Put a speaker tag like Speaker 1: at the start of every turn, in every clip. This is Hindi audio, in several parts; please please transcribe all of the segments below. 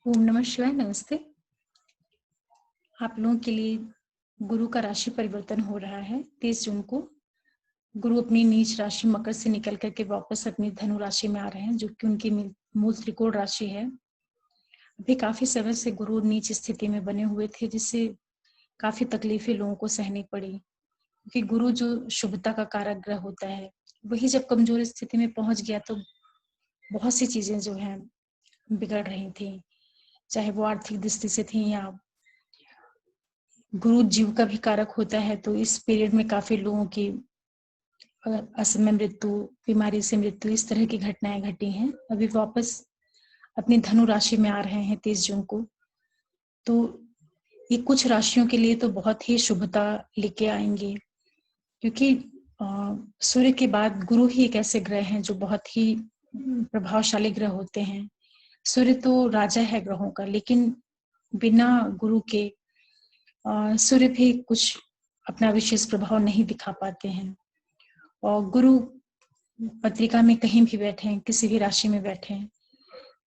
Speaker 1: ओम नमः शिवाय। नमस्ते। आप लोगों के लिए गुरु का राशि परिवर्तन हो रहा है 23 जून को। गुरु अपनी नीच राशि मकर से निकल करके वापस अपनी धनु राशि में आ रहे हैं, जो कि उनकी मूल त्रिकोण राशि है। अभी काफी समय से गुरु नीच स्थिति में बने हुए थे, जिससे काफी तकलीफें लोगों को सहनी पड़ी, क्योंकि गुरु जो शुभता का कारक ग्रह होता है, वही जब कमजोर स्थिति में पहुंच गया तो बहुत सी चीजें जो है बिगड़ रही थी, चाहे वो आर्थिक दृष्टि से थी या गुरु जीव का भी कारक होता है। तो इस पीरियड में काफी लोगों की असमय मृत्यु, बीमारी से मृत्यु, इस तरह की घटनाएं घटी हैं। अभी वापस अपनी धनु राशि में आ रहे हैं 23 जून को। तो ये कुछ राशियों के लिए तो बहुत ही शुभता लेके आएंगे, क्योंकि सूर्य के बाद गुरु ही एक ऐसे ग्रह हैं जो बहुत ही प्रभावशाली ग्रह होते हैं। सूर्य तो राजा है ग्रहों का, लेकिन बिना गुरु के सूर्य भी कुछ अपना विशेष प्रभाव नहीं दिखा पाते हैं। और गुरु पत्रिका में कहीं भी बैठे, किसी भी राशि में बैठे,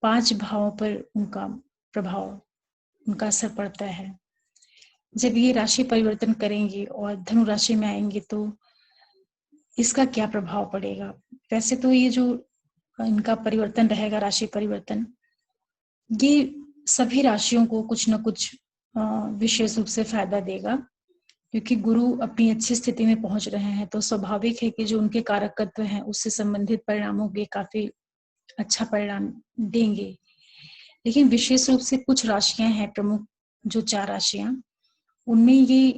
Speaker 1: 5 भावों पर उनका प्रभाव, उनका असर पड़ता है। जब ये राशि परिवर्तन करेंगे और धनु राशि में आएंगे तो इसका क्या प्रभाव पड़ेगा। वैसे तो ये जो इनका परिवर्तन रहेगा, राशि परिवर्तन, ये सभी राशियों को कुछ न कुछ विशेष रूप से फायदा देगा, क्योंकि गुरु अपनी अच्छी स्थिति में पहुंच रहे हैं। तो स्वाभाविक है कि जो उनके कारकत्व हैं उससे संबंधित परिणामों के काफी अच्छा परिणाम देंगे। लेकिन विशेष रूप से कुछ राशियां हैं प्रमुख, जो 4 राशियां, उनमें ये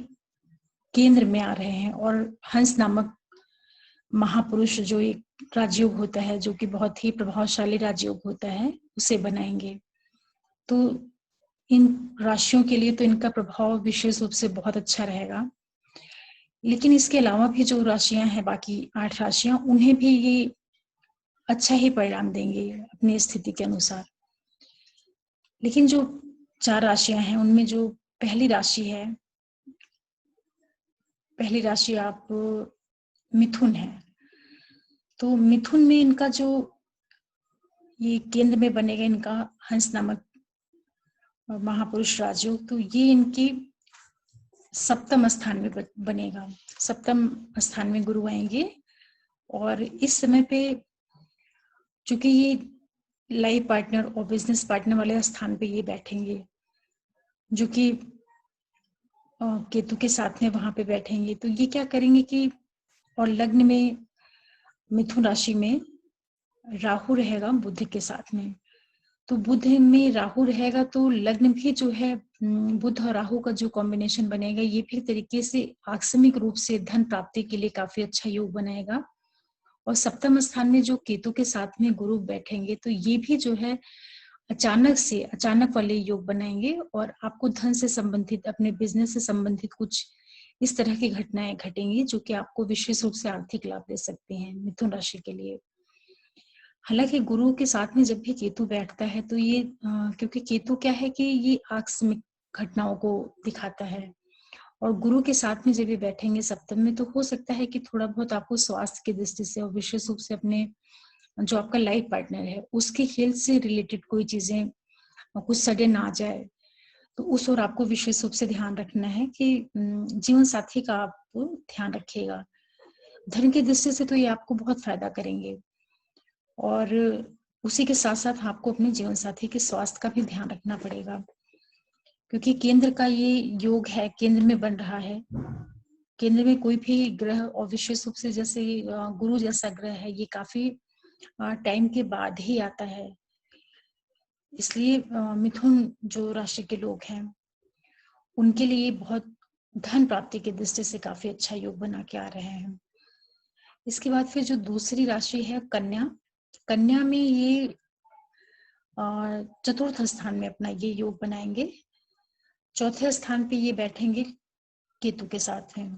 Speaker 1: केंद्र में आ रहे हैं और हंस नामक महापुरुष जो एक राजयोग होता है, जो कि बहुत ही प्रभावशाली राजयोग होता है, उसे बनाएंगे। तो इन राशियों के लिए तो इनका प्रभाव विशेष रूप से बहुत अच्छा रहेगा। लेकिन इसके अलावा भी जो राशियां हैं, बाकी 8 राशियां, उन्हें भी ये अच्छा ही परिणाम देंगे अपनी स्थिति के अनुसार। लेकिन जो 4 राशियां हैं, उनमें जो पहली राशि आप मिथुन है। तो मिथुन में इनका जो ये केंद्र में बनेगा, इनका हंस नामक महापुरुष राजयोग, तो ये इनकी सप्तम स्थान में बनेगा। सप्तम स्थान में गुरु आएंगे और इस समय पे चूंकि ये लाइफ पार्टनर और बिजनेस पार्टनर वाले स्थान पे ये बैठेंगे, जो कि केतु के साथ में वहां पे बैठेंगे, तो ये क्या करेंगे कि, और लग्न में मिथुन राशि में राहु रहेगा बुध के साथ में। तो बुध में राहु रहेगा तो लग्न भी जो है, बुध और राहु का जो कॉम्बिनेशन बनेगा, ये भी तरीके से आकस्मिक रूप से धन प्राप्ति के लिए काफी अच्छा योग बनाएगा। और सप्तम स्थान में जो केतु के साथ में गुरु बैठेंगे, तो ये भी जो है अचानक वाले योग बनाएंगे और आपको धन से संबंधित, अपने बिजनेस से संबंधित कुछ इस तरह की घटनाएं घटेंगी, जो कि आपको विशेष रूप से आर्थिक लाभ दे सकती हैं मिथुन राशि के लिए। हालांकि गुरु के साथ में जब भी केतु बैठता है तो ये क्योंकि केतु क्या है कि ये आकस्मिक घटनाओं को दिखाता है, और गुरु के साथ में जब ये बैठेंगे सप्तम में, तो हो सकता है कि थोड़ा बहुत आपको स्वास्थ्य की दृष्टि से और विशेष रूप से अपने जो आपका लाइफ पार्टनर है उसके हेल्थ से रिलेटेड कोई चीजें कुछ सडन आ जाए, तो उस ओर आपको विशेष रूप से ध्यान रखना है कि जीवन साथी का आप ध्यान रखिएगा। धन की दृष्टि से तो ये आपको बहुत फायदा करेंगे, और उसी के साथ साथ आपको अपने जीवन साथी के स्वास्थ्य का भी ध्यान रखना पड़ेगा, क्योंकि केंद्र का ये योग है, केंद्र में बन रहा है। केंद्र में कोई भी ग्रह, और विशेष रूप से जैसे गुरु जैसा ग्रह है, ये काफी टाइम के बाद ही आता है। इसलिए मिथुन जो राशि के लोग हैं, उनके लिए बहुत धन प्राप्ति की दृष्टि से काफी अच्छा योग बना के आ रहे हैं। इसके बाद फिर जो दूसरी राशि है कन्या, कन्या में ये चतुर्थ स्थान में अपना ये योग बनाएंगे। चौथे स्थान पे ये बैठेंगे केतु के साथ में।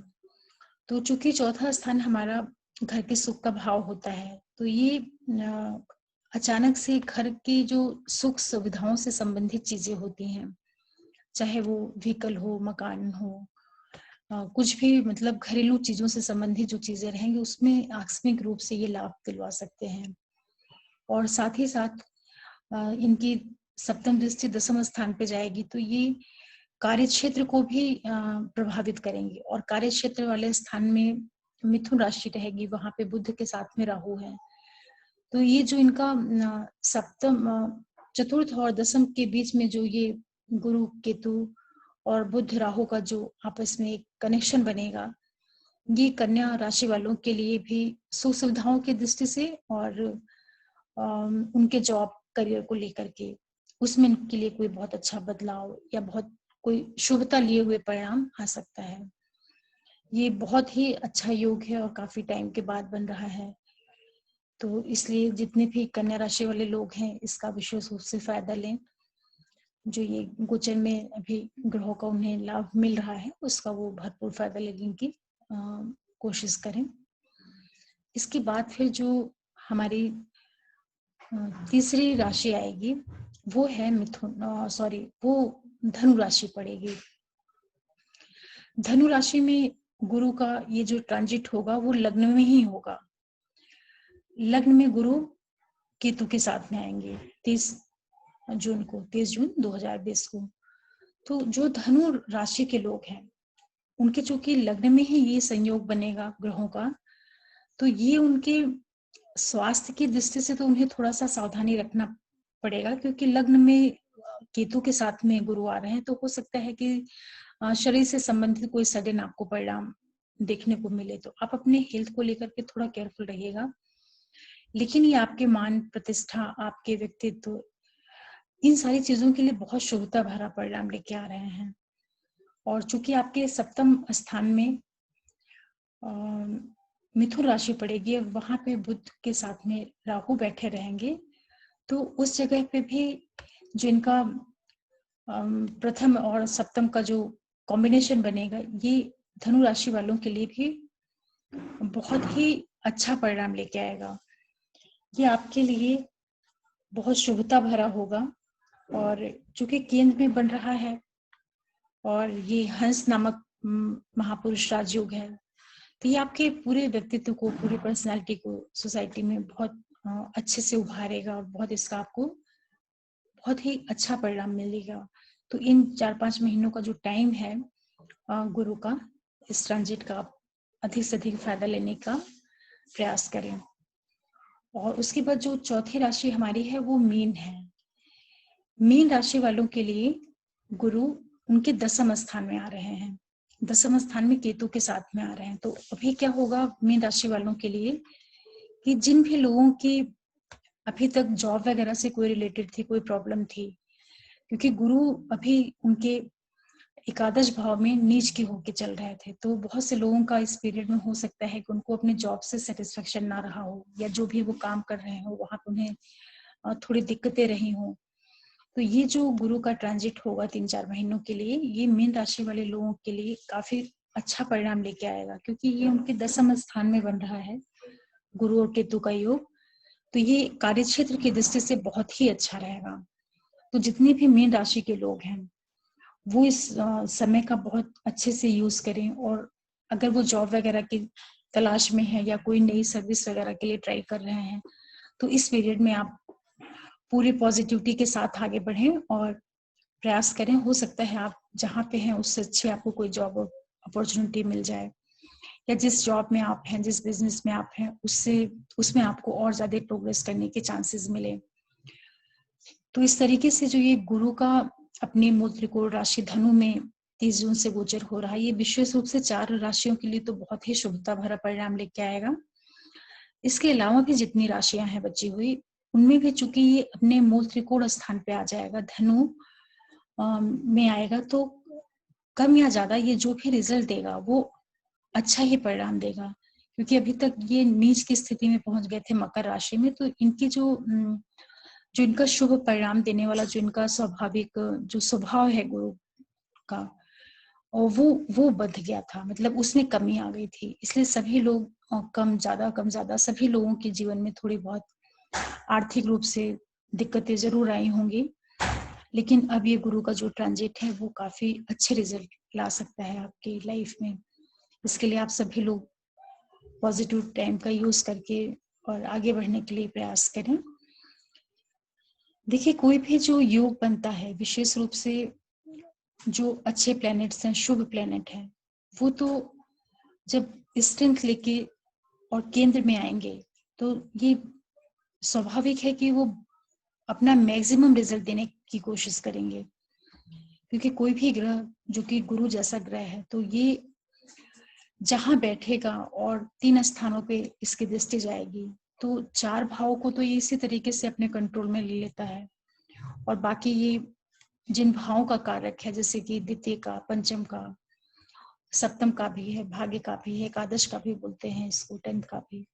Speaker 1: तो चूंकि चौथा स्थान हमारा घर के सुख का भाव होता है, तो ये अचानक से घर की जो सुख सुविधाओं से संबंधित चीजें होती हैं, चाहे वो व्हीकल हो, मकान हो, कुछ भी, मतलब घरेलू चीजों से संबंधित जो चीजें रहेंगी, उसमें आकस्मिक रूप से ये लाभ दिलवा सकते हैं। और साथ ही साथ इनकी सप्तम दृष्टि दसम स्थान पे जाएगी तो ये कार्य क्षेत्र को भी प्रभावित करेंगे। और कार्य क्षेत्र वाले स्थान में मिथुन राशि रहेगी, वहां पे बुध के साथ में राहु है। तो ये जो इनका सप्तम चतुर्थ और दसम के बीच में जो ये गुरु केतु और बुध राहु का जो आपस में एक कनेक्शन बनेगा, ये कन्या राशि वालों के लिए भी सुख सुविधाओं की दृष्टि से और उनके जॉब करियर को लेकर के उसमें इनके लिए कोई बहुत अच्छा बदलाव या बहुत कोई शुभता लिए हुए परिणाम आ सकता है। ये बहुत ही अच्छा योग है और काफी टाइम के बाद बन रहा है। तो इसलिए जितने भी कन्या राशि वाले लोग हैं इसका विशेष रूप से फायदा लें। जो ये गोचर में अभी ग्रहों का उन्हें लाभ मिल रहा है उसका वो भरपूर फायदा लेने की कोशिश करें। इसके बाद फिर जो हमारी तीसरी राशि आएगी वो है वो धनु राशि पड़ेगी। धनु राशि में गुरु का ये जो ट्रांजिट होगा वो लग्न में ही होगा। लग्न में गुरु केतु के साथ में आएंगे 30 जून 2020 को। तो जो धनु राशि के लोग हैं उनके चूंकि लग्न में ही ये संयोग बनेगा ग्रहों का, तो ये उनके स्वास्थ्य की दृष्टि से तो उन्हें थोड़ा सा सावधानी रखना पड़ेगा, क्योंकि लग्न में केतु के साथ में गुरु आ रहे हैं। तो हो सकता है कि शरीर से संबंधित कोई सडन आपको परिणाम देखने को मिले, तो आप अपने हेल्थ को लेकर के थोड़ा केयरफुल रहिएगा। लेकिन ये आपके मान प्रतिष्ठा, आपके व्यक्तित्व, इन सारी चीजों के लिए बहुत शुभता भरा परिणाम लेके आ रहे हैं। और चूंकि आपके सप्तम स्थान में मिथुन राशि पड़ेगी, वहां पे बुध के साथ में राहु बैठे रहेंगे, तो उस जगह पे भी जो इनका प्रथम और सप्तम का जो कॉम्बिनेशन बनेगा, ये धनु राशि वालों के लिए भी बहुत ही अच्छा परिणाम लेके आएगा। ये आपके लिए बहुत शुभता भरा होगा। और चूंकि केंद्र में बन रहा है और ये हंस नामक महापुरुष राजयोग है, तो ये आपके पूरे व्यक्तित्व को, पूरी पर्सनालिटी को सोसाइटी में बहुत अच्छे से उभारेगा और बहुत इसका आपको बहुत ही अच्छा परिणाम मिलेगा। तो इन 4-5 महीनों का जो टाइम है गुरु का, इस ट्रांजिट का आप अधिक से अधिक फायदा लेने का प्रयास करें। और उसके बाद जो चौथी राशि हमारी है वो मीन है। मीन राशि वालों के लिए गुरु उनके दसम स्थान में आ रहे हैं, दसम स्थान में केतु के साथ में आ रहे हैं। तो अभी क्या होगा मीन राशि वालों के लिए कि जिन भी लोगों की अभी तक जॉब वगैरह से कोई रिलेटेड थी, कोई प्रॉब्लम थी, क्योंकि गुरु अभी उनके एकादश भाव में नीच के होके चल रहे थे, तो बहुत से लोगों का इस पीरियड में हो सकता है कि उनको अपने जॉब से सेटिस्फेक्शन ना रहा हो, या जो भी वो काम कर रहे हो वहां पर उन्हें थोड़ी दिक्कतें रही हो। तो ये जो गुरु का ट्रांजिट होगा 3-4 महीनों के लिए, ये मीन राशि वाले लोगों के लिए काफी अच्छा परिणाम लेके आएगा, क्योंकि ये उनके दसम स्थान में बन रहा है गुरु और केतु का योग। तो ये कार्य क्षेत्र की दृष्टि से बहुत ही अच्छा रहेगा। तो जितने भी मीन राशि के लोग हैं वो इस समय का बहुत अच्छे से यूज करें। और अगर वो जॉब वगैरह की तलाश में है या कोई नई सर्विस वगैरह के लिए ट्राई कर रहे हैं, तो इस पीरियड में आप पूरी पॉजिटिविटी के साथ आगे बढ़ें और प्रयास करें। हो सकता है आप जहाँ पे हैं उससे अच्छी आपको कोई जॉब अपॉर्चुनिटी मिल जाए, या जिस जॉब में आप हैं, जिस बिजनेस में आप हैं, उसमें आपको और ज्यादा प्रोग्रेस करने के चांसेस मिले। तो इस तरीके से जो ये गुरु का अपनी मूल त्रिकोण राशि धनु में 30 जून से गोचर हो रहा है, ये विशेष रूप से 4 राशियों के लिए तो बहुत ही शुभता भरा परिणाम लेके आएगा। इसके अलावा भी जितनी राशियां हैं बची हुई, उनमें भी चूंकि ये अपने मूल त्रिकोण स्थान पे आ जाएगा, धनु में आएगा, तो कम या ज्यादा ये जो भी रिजल्ट देगा वो अच्छा ही परिणाम देगा। क्योंकि अभी तक ये नीच की स्थिति में पहुंच गए थे मकर राशि में, तो इनकी जो इनका शुभ परिणाम देने वाला जो इनका स्वाभाविक जो स्वभाव है गुरु का, और वो बंध गया था, मतलब उसमें कमी आ गई थी। इसलिए सभी लोग कम ज्यादा सभी लोगों के जीवन में थोड़ी बहुत आर्थिक रूप से दिक्कतें जरूर आई होंगी। लेकिन अब ये गुरु का जो ट्रांजिट है वो काफी अच्छे रिजल्ट ला सकता है आपकी लाइफ में। इसके लिए आप सभी लोग पॉजिटिव टाइम का यूज करके और आगे बढ़ने के लिए प्रयास करें। देखिए, कोई भी जो योग बनता है, विशेष रूप से जो अच्छे प्लैनेट्स हैं, शुभ प्लैनेट हैं, वो तो जब स्ट्रेंथ लेके और केंद्र में आएंगे, तो ये स्वाभाविक है कि वो अपना मैक्सिमम रिजल्ट देने की कोशिश करेंगे। क्योंकि कोई भी ग्रह जो कि गुरु जैसा ग्रह है, तो ये जहां बैठेगा और 3 स्थानों पे इसकी दृष्टि जाएगी, तो 4 भावों को तो ये इसी तरीके से अपने कंट्रोल में ले लेता है। और बाकी ये जिन भावों का कारक है, जैसे कि द्वितीय का, पंचम का, सप्तम का भी है, भाग्य का भी है, एकादश का भी बोलते हैं इसको, 10th का भी।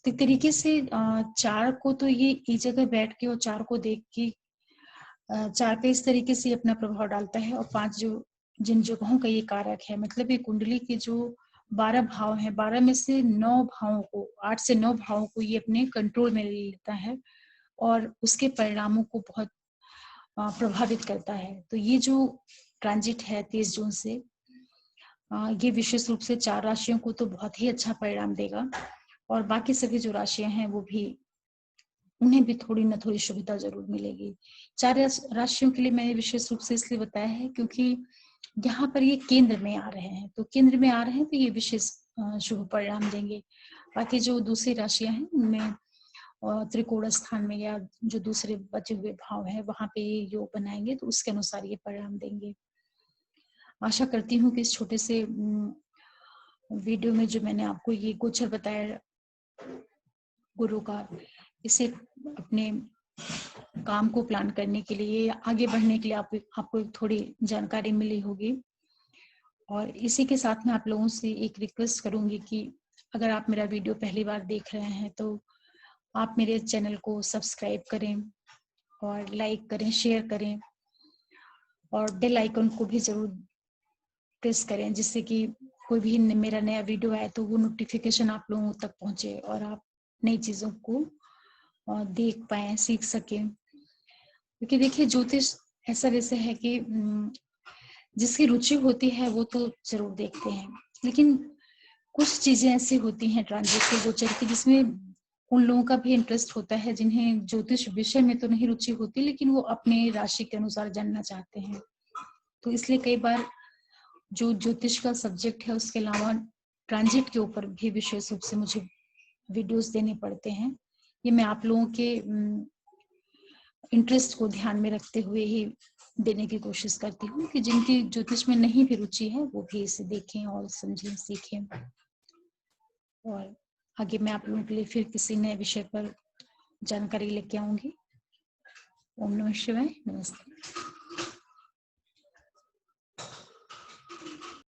Speaker 1: तो एक तरीके से 4 को तो ये एक जगह बैठ के और 4 को देख के 4 पे इस तरीके से अपना प्रभाव डालता है। और 5 जो जिन जगहों का ये कारक है, मतलब ये कुंडली के जो 12 भाव हैं, 12 में से 9 भावों को, 8 से 9 भावों को ये अपने कंट्रोल में ले लेता है और उसके परिणामों को बहुत प्रभावित करता है। तो ये जो ट्रांजिट है 23 जून से, ये विशेष रूप से 4 राशियों को तो बहुत ही अच्छा परिणाम देगा और बाकी सभी जो राशियां हैं वो भी, उन्हें भी थोड़ी ना थोड़ी सुविधा जरूर मिलेगी। 4 राशियों के लिए मैंने विशेष रूप से इसलिए बताया है क्योंकि यहाँ पर ये केंद्र में आ रहे हैं, तो केंद्र में आ रहे हैं तो ये विशेष शुभ परिणाम देंगे। बाकी जो दूसरी राशियां हैं उनमें त्रिकोण स्थान में या जो दूसरे बचे हुए भाव है वहां पे ये योग बनाएंगे, तो उसके अनुसार ये परिणाम देंगे। आशा करती हूँ कि इस छोटे से वीडियो में जो मैंने आपको ये गोचर बताया गुरु का, इसे अपने काम को प्लान करने के लिए, आगे बढ़ने के लिए आपको थोड़ी जानकारी मिली होगी। और इसी के साथ में आप लोगों से एक रिक्वेस्ट करूंगी कि अगर आप मेरा वीडियो पहली बार देख रहे हैं तो आप मेरे चैनल को सब्सक्राइब करें और लाइक करें, शेयर करें और बेल आइकन को भी जरूर प्रेस करें, जिससे कि कोई भी मेरा नया वीडियो आए तो वो नोटिफिकेशन आप लोगों तक पहुंचे और आप नई चीजों को देख पाए, सीख सकें। क्योंकि देखिए, ज्योतिष ऐसा विषय है कि जिसकी रुचि होती है वो तो जरूर देखते हैं, लेकिन कुछ चीजें ऐसी होती हैं ट्रांजिट के गोचर की जिसमें उन लोगों का भी इंटरेस्ट होता है जिन्हें ज्योतिष विषय में तो नहीं रुचि होती, लेकिन वो अपने राशि के अनुसार जानना चाहते हैं। तो इसलिए कई बार जो ज्योतिष का सब्जेक्ट है उसके अलावा ट्रांजिट के ऊपर भी विशेष रूप से मुझे वीडियोस देने पड़ते हैं। ये मैं आप लोगों के इंटरेस्ट को ध्यान में रखते हुए ही देने की कोशिश करती हूँ कि जिनकी ज्योतिष में नहीं भी रुचि है वो भी इसे देखें और समझें, सीखें। और आगे मैं आप लोगों के लिए फिर किसी नए विषय पर जानकारी लेके आऊंगी। ओम नमः शिवाय। नमस्ते।